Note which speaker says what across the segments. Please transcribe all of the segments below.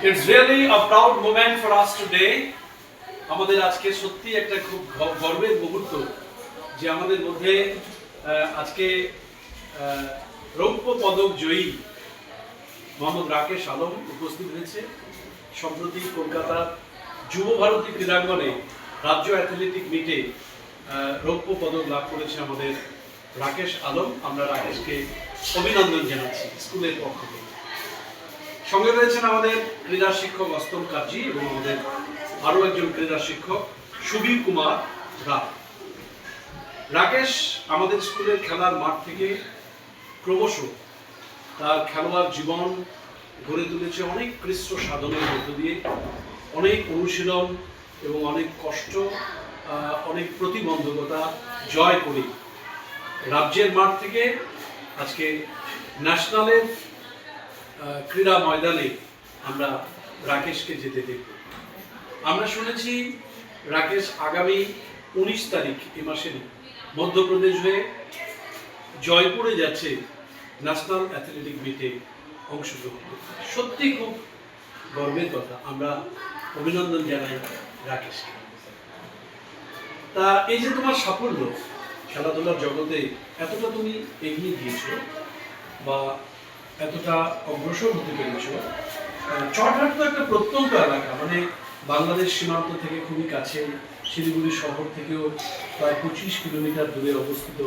Speaker 1: It's really a proud moment for us today. আমাদের আজকে সত্যি একটা খুব গর্বের মুহূর্ত যে আমাদের মধ্যে আজকে রৌপ্য পদক জয়ী মোহাম্মদ রাকেশ আলম উপস্থিত হয়েছে। সম্প্রতি কলকাতার যুব ভারতী ক্রীড়াঙ্গনে রাজ্য অ্যাথলেটিক মিটে রৌপ্য পদক লাভ করেছে আমাদের রাকেশ আলম। আমরা রাকেশকে অভিনন্দন জানাচ্ছি স্কুলের পক্ষ থেকে। সঙ্গে রয়েছেন আমাদের ক্রীড়া শিক্ষক অস্তম কাজী এবং আমাদের আরও একজন ক্রীড়া শিক্ষক সুবীর কুমার রায়। রাকেশ আমাদের স্কুলের খেলার মাঠ থেকে ক্রমশ তার খেলোয়াড় জীবন গড়ে তুলেছে অনেক কৃষ্ট সাধনের মধ্য দিয়ে, অনেক অনুশীলন এবং অনেক কষ্ট, অনেক প্রতিবন্ধকতা জয় করে রাজ্যের মাঠ থেকে আজকে ন্যাশনালের ক্রীড়া ময়দানে আমরা রাকেশকে যেতে দেখব। আমরা শুনেছি রাকেশ আগামী 19 তারিখ এ মাসের মধ্যপ্রদেশ হয়ে জয়পুরে যাচ্ছে ন্যাশনাল অ্যাথলেটিক মিটে অংশগ্রহণ করতে। সত্যি খুব গর্বের কথা। আমরা অভিনন্দন জানাই রাকেশকে। তা এই যে তোমার সাফল্য খেলাধুলার জগতে এতটা তুমি এগিয়ে গিয়েছো বা এতটা অগ্রসর হতে পেরেছ, চরহাট তো একটা প্রত্যন্ত এলাকা, মানে বাংলাদেশ সীমান্ত থেকে খুবই কাছে, শিলিগুড়ি শহর থেকেও প্রায় 25 কিলোমিটার দূরে অবস্থিত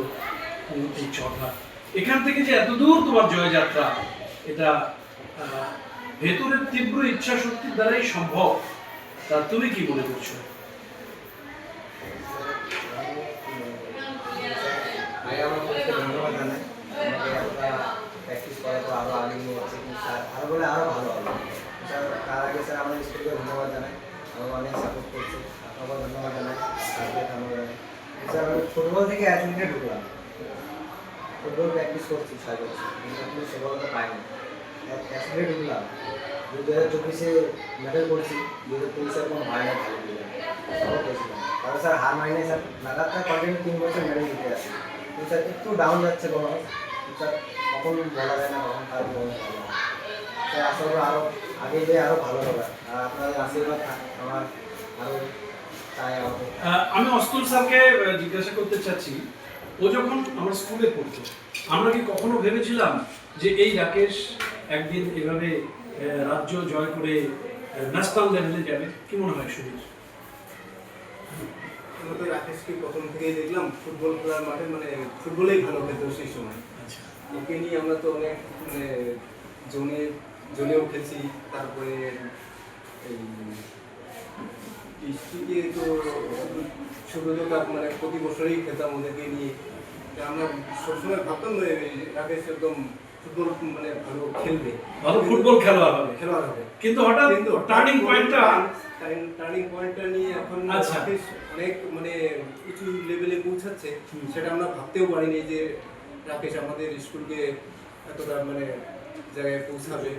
Speaker 1: এই চরহাট। এখান থেকে যে এত দূর তোমার জয়যাত্রা, এটা ভেতরের তীব্র ইচ্ছা শক্তির দ্বারাই সম্ভব। তা তুমি কি মনে করছো?
Speaker 2: ধন্যবাদ জানাই প্র্যাকটিস করা তো আরও আগে নিয়ে যাচ্ছে, কিন্তু স্যার আরও বলে আরও ভালো হবে। স্যার তার আগে স্যার আমাদের স্কুলকে ধন্যবাদ জানাই, আমাকে অনেক সাপোর্ট করছে। আপনাকেও ধন্যবাদ জানাই, স্যারকে ধন্যবাদ জানাই। স্যার আমি ফুটবল থেকে অ্যাথলেটিকে ঢুকলাম, ফুটবল প্র্যাকটিস করছি 6 বছর, কিন্তু আপনি সফলতা পাইনি। অ্যাথলেটে ঢুকলাম, 2024-এ মেডেল করছি, 2023-এ কোনো হয় না, ভালো দিলাম সব পেয়েছিলাম। তারপর স্যার হার মাইনে স্যার লাগাতার কন্টিনিউ 3 বছর মেডেল দিতে আসি। কিন্তু স্যার একটু ডাউন যাচ্ছে কোনো স্যার, কখন বলা যায় না কখন তার ভালো হয়। স্যার আশা করবো আরও আগে গিয়ে আরও ভালো হবে, আর আপনাদের আশীর্বাদ আমার আরও চাই।
Speaker 1: আমি অস্তুল স্যারকে জিজ্ঞাসা করতে চাচ্ছি, ও যখন আমার স্কুলে পড়তো, আমরা কি কখনো ভেবেছিলাম যে এই রাকেশ একদিন এভাবে রাজ্য জয় করে ন্যাশনাল লেভেলে যাবে? কি মনে হয় সুবীর?
Speaker 3: আমরা তো রাকেশকে প্রথম থেকেই দেখলাম ফুটবল খেলার মাঠে, মানে ফুটবলেই ভালো খেলতো সেই সময়।
Speaker 1: আচ্ছা,
Speaker 3: ওকে নিয়ে আমরা তো অনেক মানে জোনেও খেলছি, তারপরে এই ডিস্ট্রিক্টে তো ছোটো মানে প্রতি বছরই খেলতাম ওদেরকে নিয়ে। আমরা সবসময় ভাবতাম রাকেশ একদম ফুটবল মানে ভালো খেলবে,
Speaker 1: ভালো ফুটবল খেলোয়াড় হবে, কিন্তু হঠাৎ টার্নিং
Speaker 3: পয়েন্টটা নিয়ে এখন রাকেশ অনেক মানে উঁচু লেভেলে পৌঁছাচ্ছে, সেটা আমরা ভাবতেও পারিনি যে রাকেশ আমাদের স্কুলকে এতটা মানে জায়গায় পৌঁছাবে।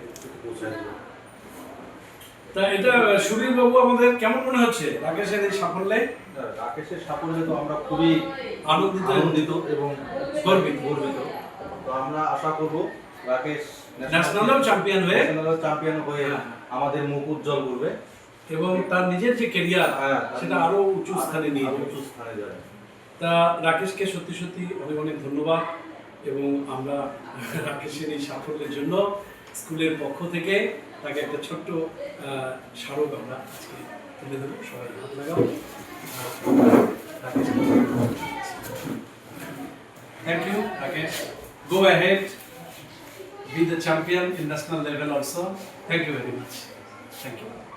Speaker 1: তা এটা সুবীর বাবু আমাদের কেমন মনে হচ্ছে রাকেশের এই সাফল্যে?
Speaker 4: রাকেশের সাফল্যে তো আমরা খুবই আনন্দিত এবং গর্বিত। তো আমরা আশা করব রাকেশ
Speaker 1: ন্যাশনালেও চ্যাম্পিয়ন হয়ে
Speaker 4: আমাদের মুখ উজ্জ্বল করবে
Speaker 1: এবং তার নিজের যে কেরিয়ার সেটা আরো উঁচু স্থানে নিয়ে যাবে। তা রাকেশকে সত্যি সত্যি অনেক অনেক ধন্যবাদ, এবং আমরা রাকেশের এই সাফল্যের জন্য স্কুলের পক্ষ থেকে তাকে একটা ছোট্ট স্মারক আমরা আজকে তুলে দেবো। সবাই হাত লাগাও। Thank you, Rakesh. Go ahead, be the champion in national level also. Thank you very much. Thank you.